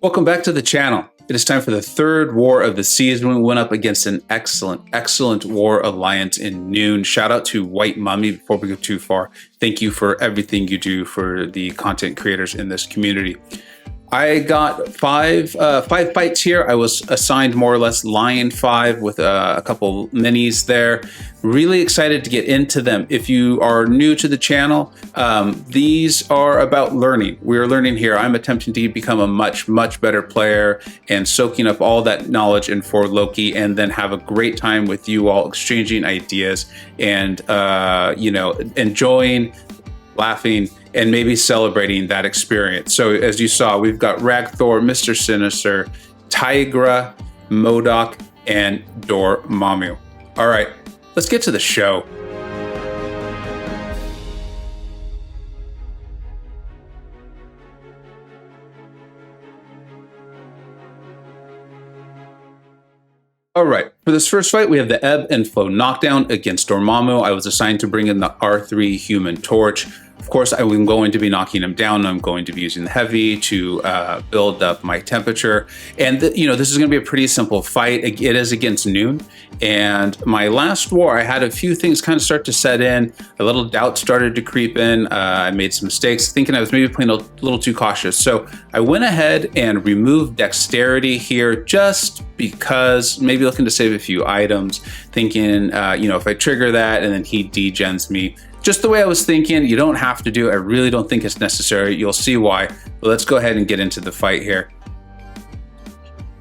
Welcome back to the channel. It is time for the third war of the season. We went up against an excellent war alliance in NewN. Shout out to White Mummy before we go too far. Thank you for everything you do for the content creators in this community. I got five fights here. I was assigned more or less Lion 5 with a couple minis there. Really excited to get into them. If you are new to the channel, these are about learning. We're learning here. I'm attempting to become a much better player and soaking up all that knowledge in for Loki, and then have a great time with you all, exchanging ideas and enjoying, laughing, and maybe celebrating that experience. So as you saw, we've got Thor, Mr. Sinister, Tigra, MCoC, and Dormammu. All right, let's get to the show. All right, for this first fight, we have the Ebb and Flow knockdown against Dormammu. I was assigned to bring in the R3 Human Torch. Of course, I'm going to be knocking him down. I'm going to be using the heavy to build up my temperature. And this is going to be a pretty simple fight. It is against NewN. And my last war, I had a few things kind of start to set in. A little doubt started to creep in. I made some mistakes, thinking I was maybe playing a little too cautious. So I went ahead and removed dexterity here just because, maybe looking to save a few items, thinking, if I trigger that and then he degens me. Just the way I was thinking. You don't have to do it. I really don't think it's necessary. You'll see why. But let's go ahead and get into the fight here.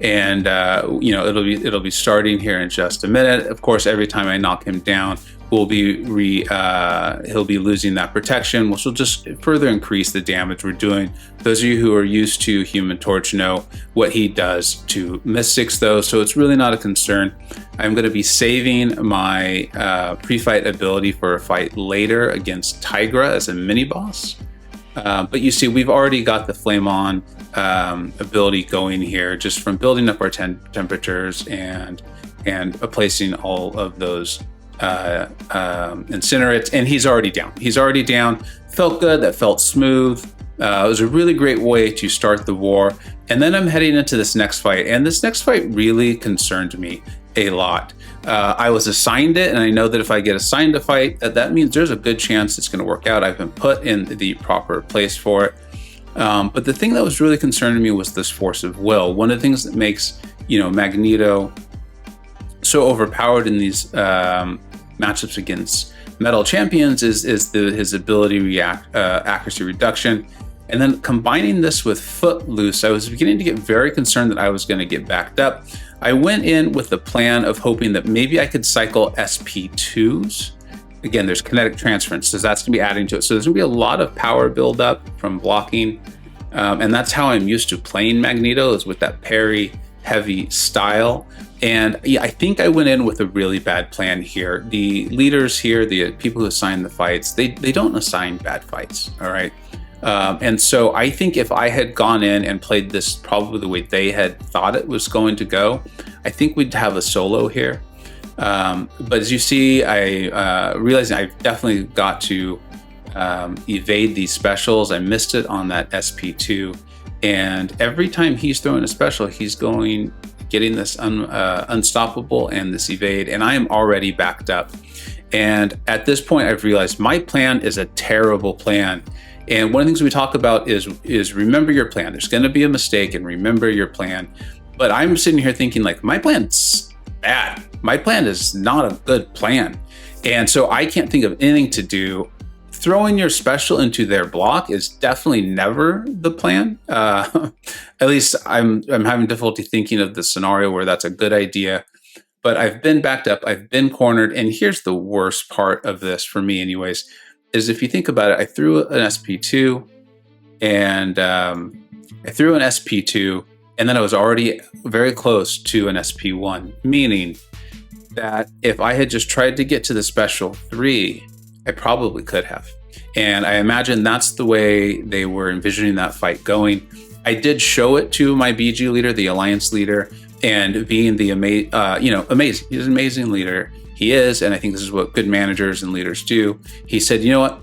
And it'll be starting here in just a minute. Of course, every time I knock him down, he'll be losing that protection, which will just further increase the damage we're doing. Those of you who are used to Human Torch know what he does to Mystics, though, so it's really not a concern. I'm going to be saving my pre-fight ability for a fight later against Tigra as a mini-boss. But you see, we've already got the Flame On ability going here, just from building up our temperatures and placing all of those incinerates, and he's already down. Felt good. That felt smooth. It was a really great way to start the war. And then I'm heading into this next fight, and this next fight really concerned me a lot. I was assigned it, and I know that if I get assigned a fight, that means there's a good chance it's going to work out. I've been put in the proper place for it. But the thing that was really concerning me was this force of will. One of the things that makes Magneto so overpowered in these matchups against metal champions is his ability to react, accuracy reduction. And then combining this with Footloose, I was beginning to get very concerned that I was going to get backed up. I went in with the plan of hoping that maybe I could cycle SP2s. Again, there's kinetic transference, so that's going to be adding to it. So there's going to be a lot of power buildup from blocking. And that's how I'm used to playing Magneto, is with that parry heavy style. And yeah, I think I went in with a really bad plan here. The leaders here, the people who assign the fights, they don't assign bad fights, all right? And so I think if I had gone in and played this probably the way they had thought it was going to go, I think we'd have a solo here. But as you see, I realized I've definitely got to evade these specials. I missed it on that SP2. And every time he's throwing a special, he's getting this unstoppable and this evade, and I am already backed up. And at this point, I've realized my plan is a terrible plan. And one of the things we talk about is remember your plan. There's going to be a mistake, and remember your plan. But I'm sitting here thinking, like, my plan's bad. My plan is not a good plan. And so I can't think of anything to do. Throwing your special into their block is definitely never the plan. At least I'm having difficulty thinking of the scenario where that's a good idea. But I've been backed up, I've been cornered, and here's the worst part of this for me anyways, is if you think about it, I threw an SP2, and and then I was already very close to an SP1, meaning that if I had just tried to get to the special 3, I probably could have. And I imagine that's the way they were envisioning that fight going. I did show it to my BG leader, the alliance leader, and being the amazing, he's an amazing leader. He is, and I think this is what good managers and leaders do. He said, you know what,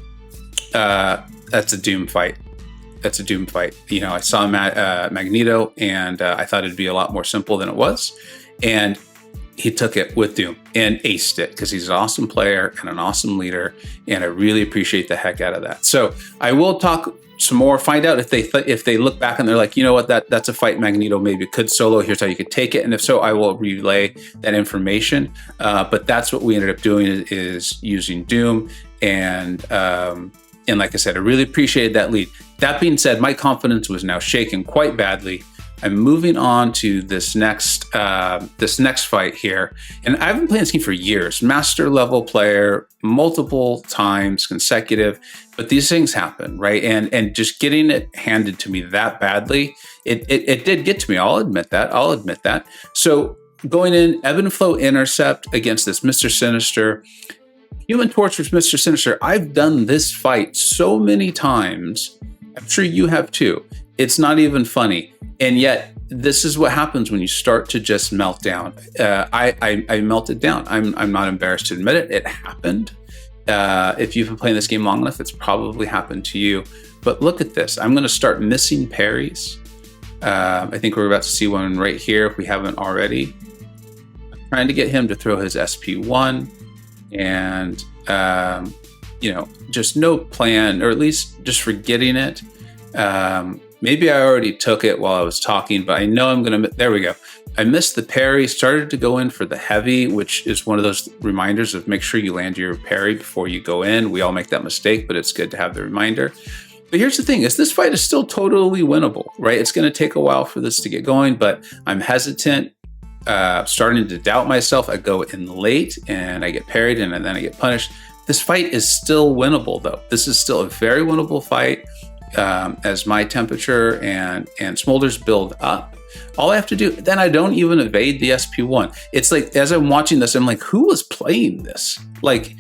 that's a doom fight. that's a Doom fight. You know, I saw Magneto, and I thought it'd be a lot more simple than it was, and he took it with Doom and aced it because he's an awesome player and an awesome leader, and I really appreciate the heck out of that. So I will talk some more, find out if they look back and they're like, you know what, that's a fight Magneto maybe could solo. Here's how you could take it, and if so, I will relay that information. But that's what we ended up doing is using Doom, and like I said, I really appreciated that lead. That being said, my confidence was now shaken quite badly. I'm moving on to this next fight here, and I've been playing this game for years, master level player, multiple times consecutive, but these things happen, right? And just getting it handed to me that badly, it did get to me. I'll admit that. So going in, ebb and flow intercept against this Mr. Sinister. Human Torch versus Mr. Sinister. I've done this fight so many times. I'm sure you have too. It's not even funny. And yet, this is what happens when you start to just melt down. I melted down. I'm not embarrassed to admit it. It happened. If you've been playing this game long enough, it's probably happened to you. But look at this. I'm going to start missing parries. I think we're about to see one right here if we haven't already. I'm trying to get him to throw his SP1. And, you know, just no plan, or at least just forgetting it. Maybe I already took it while I was talking, but I know I'm going to, there we go. I missed the parry, started to go in for the heavy, which is one of those reminders of make sure you land your parry before you go in. We all make that mistake, but it's good to have the reminder. But here's the thing, is this fight is still totally winnable, right? It's going to take a while for this to get going, but I'm hesitant, starting to doubt myself. I go in late and I get parried and then I get punished. This fight is still winnable though. This is still a very winnable fight. As my temperature and smolders build up, all I have to do, then I don't even evade the SP1. It's like, as I'm watching this, I'm like, who was playing this? Like,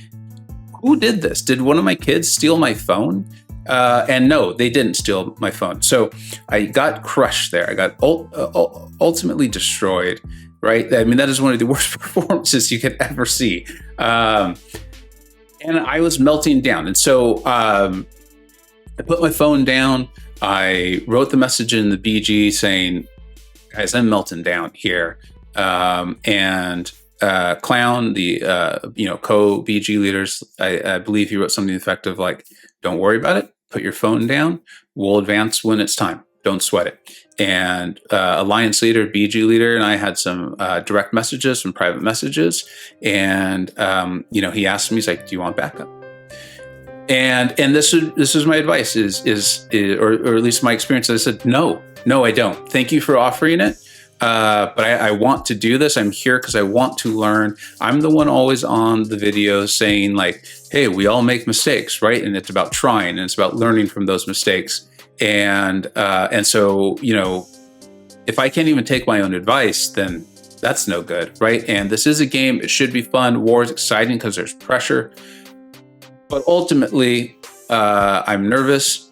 who did this? Did one of my kids steal my phone? And no, they didn't steal my phone. So I got crushed there. I got ultimately destroyed, right? I mean, that is one of the worst performances you could ever see. And I was melting down. And so, I put my phone down. I wrote the message in the BG saying, guys, I'm melting down here. And Clown, the co-BG leaders, I believe he wrote something effective like, don't worry about it. Put your phone down. We'll advance when it's time. Don't sweat it. And Alliance leader, BG leader, and I had some direct messages, some private messages. And, he asked me, he's like, do you want backup? And this is my advice or at least my experience. I said, no, I don't. Thank you for offering it. But I want to do this. I'm here because I want to learn. I'm the one always on the videos saying like, hey, we all make mistakes, right? And it's about trying and it's about learning from those mistakes. And so, if I can't even take my own advice, then that's no good, right? And this is a game. It should be fun. War is exciting because there's pressure. But ultimately, I'm nervous.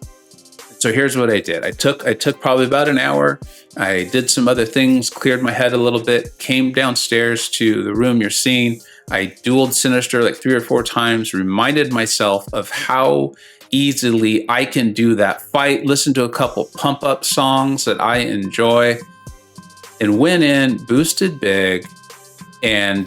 So here's what I did. I took probably about an hour. I did some other things, cleared my head a little bit, came downstairs to the room you're seeing. I dueled Sinister like 3 or 4 times, reminded myself of how easily I can do that fight, listened to a couple pump up songs that I enjoy, and went in, boosted big. And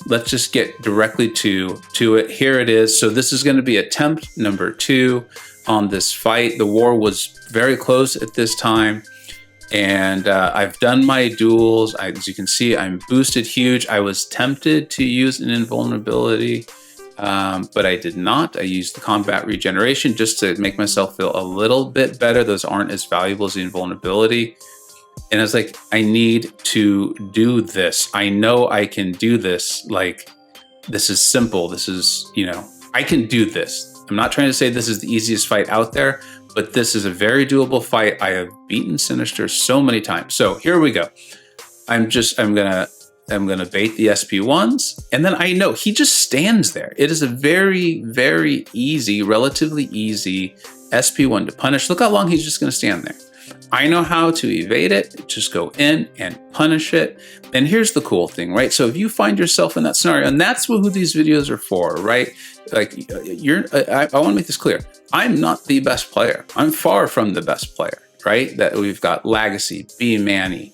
let's just get directly to it. Here it is. So this is going to be attempt number 2 on this fight. The war was very close at this time. And I've done my duels. As you can see, I'm boosted huge. I was tempted to use an invulnerability, but I did not. I used the combat regeneration just to make myself feel a little bit better. Those aren't as valuable as the invulnerability. And I was like, I need to do this. I know I can do this. Like, this is simple. This is, I can do this. I'm not trying to say this is the easiest fight out there, but this is a very doable fight. I have beaten Sinister so many times. So here we go. I'm gonna bait the SP1s, and then I know he just stands there. It is a very, very easy, relatively easy SP1 to punish. Look how long he's just gonna stand there. I know how to evade it. Just go in and punish it. And here's the cool thing, right? So if you find yourself in that scenario, and that's who these videos are for, right? Like I want to make this clear. I'm not the best player. I'm far from the best player, right? That we've got Legacy, B Manny,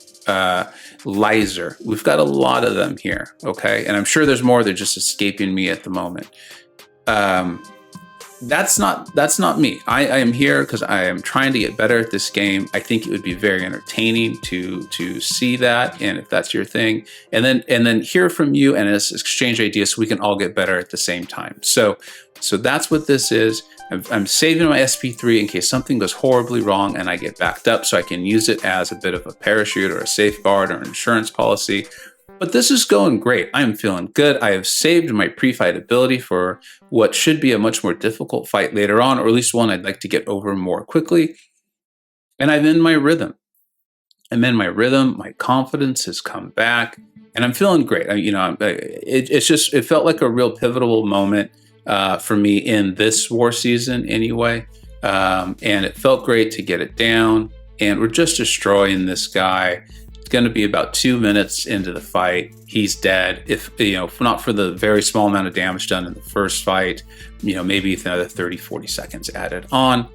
Lizer. We've got a lot of them here, okay? And I'm sure there's more. They're just escaping me at the moment. That's not me. I am here because I am trying to get better at this game. I think it would be very entertaining to see that, and if that's your thing, and then hear from you and exchange ideas so we can all get better at the same time. So that's what this is. I'm saving my SP3 in case something goes horribly wrong and I get backed up, so I can use it as a bit of a parachute or a safeguard or an insurance policy. But this is going great. I'm feeling good. I have saved my pre-fight ability for what should be a much more difficult fight later on, or at least one I'd like to get over more quickly. And I'm in my rhythm. My confidence has come back, and I'm feeling great. It felt like a real pivotal moment for me in this war season anyway. And it felt great to get it down. And we're just destroying this guy. Going to be about 2 minutes into the fight. He's dead. If not for the very small amount of damage done in the first fight, maybe another 30-40 seconds added on,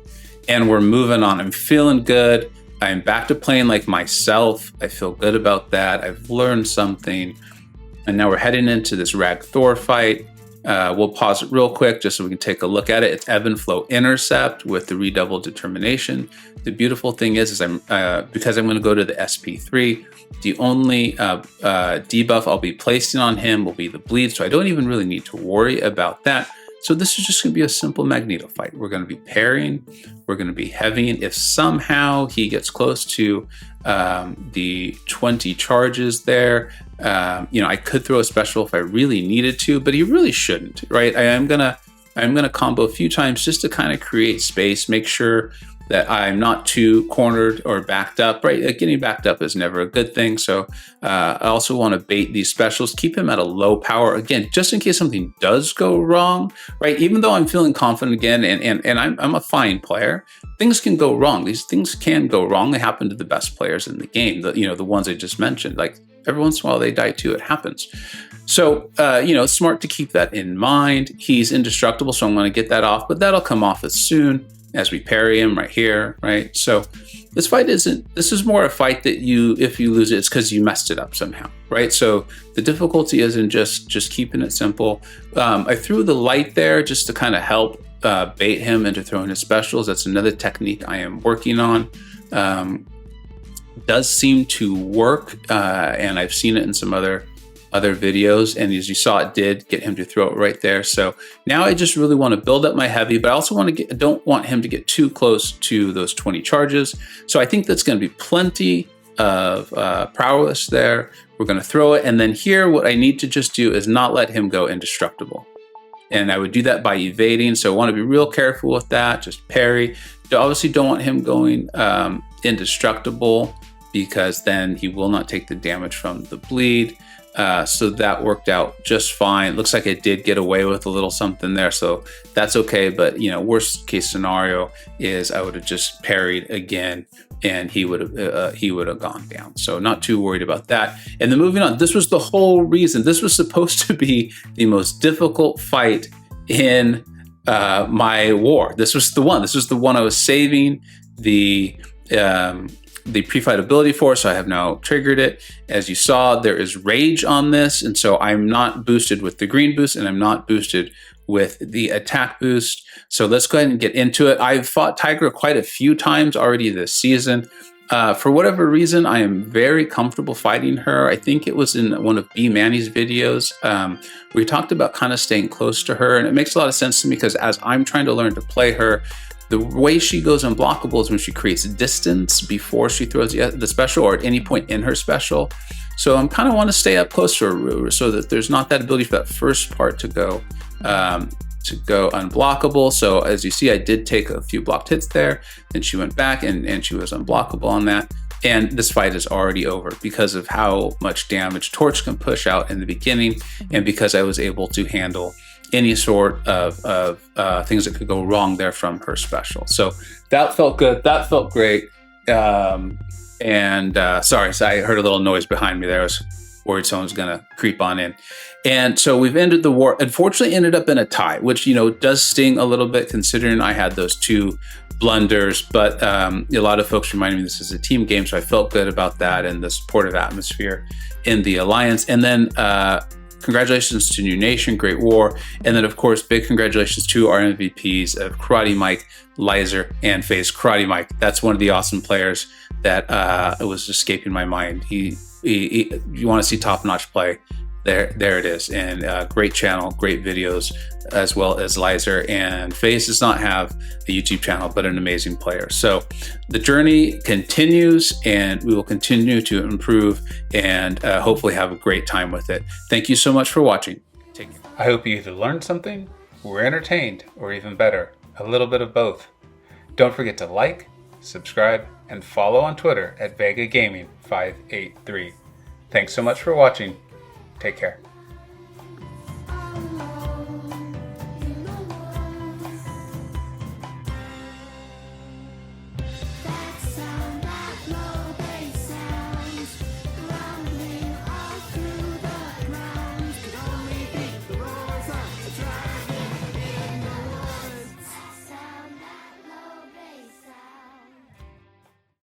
and we're moving on. I'm feeling good. I'm back to playing like myself. I feel good about that. I've learned something, and now we're heading into this Rag Thor fight. We'll pause it real quick just so we can take a look at it. It's Ebb and Flow Intercept with the redoubled determination. The beautiful thing is because I'm going to go to the SP3, the only debuff I'll be placing on him will be the bleed, so I don't even really need to worry about that. So this is just going to be a simple Magneto fight. We're going to be parrying, we're going to be heavying. If somehow he gets close to the 20 charges there, I could throw a special if I really needed to, but he really shouldn't, right? I'm gonna combo a few times just to kind of create space, make sure that I'm not too cornered or backed up, right? Getting backed up is never a good thing. So I also want to bait these specials, keep him at a low power, again, just in case something does go wrong, right? Even though I'm feeling confident again, and I'm a fine player, things can go wrong. These things can go wrong. They happen to the best players in the game, the ones I just mentioned. Like every once in a while they die too, it happens. So, it's smart to keep that in mind. He's indestructible, so I'm going to get that off, but that'll come off as soon as we parry him right here, right? So this is more a fight that if you lose it, it's because you messed it up somehow, right? So the difficulty isn't just keeping it simple. I threw the light there just to kind of help bait him into throwing his specials. That's another technique I am working on. Does seem to work, and I've seen it in some other videos, and as you saw, it did get him to throw it right there. So now I just really want to build up my heavy, but I also don't want him to get too close to those 20 charges. So I think that's going to be plenty of prowess there. We're going to throw it, and then here what I need to just do is not let him go indestructible. And I would do that by evading, so I want to be real careful with that. Just parry. Obviously don't want him going indestructible, because then he will not take the damage from the bleed. So that worked out just fine. Looks like I did get away with a little something there, so that's okay. But worst case scenario is I would have just parried again, and he would have gone down. So not too worried about that. And then moving on, this was the whole reason. This was supposed to be the most difficult fight in my war. This was the one. This was the one I was saving the pre-fight ability for, so I have now triggered it. As you saw, there is rage on this, and so I'm not boosted with the green boost, and I'm not boosted with the attack boost. So let's go ahead and get into it. I've fought Tigra quite a few times already this season. For whatever reason, I am very comfortable fighting her. I think it was in one of B Manny's videos. We talked about kind of staying close to her, and it makes a lot of sense to me because as I'm trying to learn to play her, the way she goes unblockable is when she creates distance before she throws the special, or at any point in her special. So I'm kind of want to stay up close to her so that there's not that ability for that first part to go unblockable. So as you see, I did take a few blocked hits there. Then she went back and she was unblockable on that. And this fight is already over because of how much damage Torch can push out in the beginning, and because I was able to handle any sort of things that could go wrong there from her special. So that felt good. That felt great. Sorry, so I heard a little noise behind me there. I was worried someone was going to creep on in. And so we've ended the war. Unfortunately, ended up in a tie, which, does sting a little bit considering I had those 2 blunders. But a lot of folks reminded me this is a team game, so I felt good about that and the supportive atmosphere in the alliance. And then congratulations to New Nation, great war. And then, of course, big congratulations to our MVPs of Karate Mike, Lizer, and FaZe. Karate Mike, that's one of the awesome players that it was escaping my mind. You want to see top-notch play, there it is. And great channel, great videos, as well as Lizer. And FaZe does not have a YouTube channel, but an amazing player. So the journey continues, and we will continue to improve and hopefully have a great time with it. Thank you so much for watching. Take care. I hope you either learned something, were entertained, or even better, a little bit of both. Don't forget to like, subscribe, and follow on Twitter at VegaGaming583. Thanks so much for watching. Take care.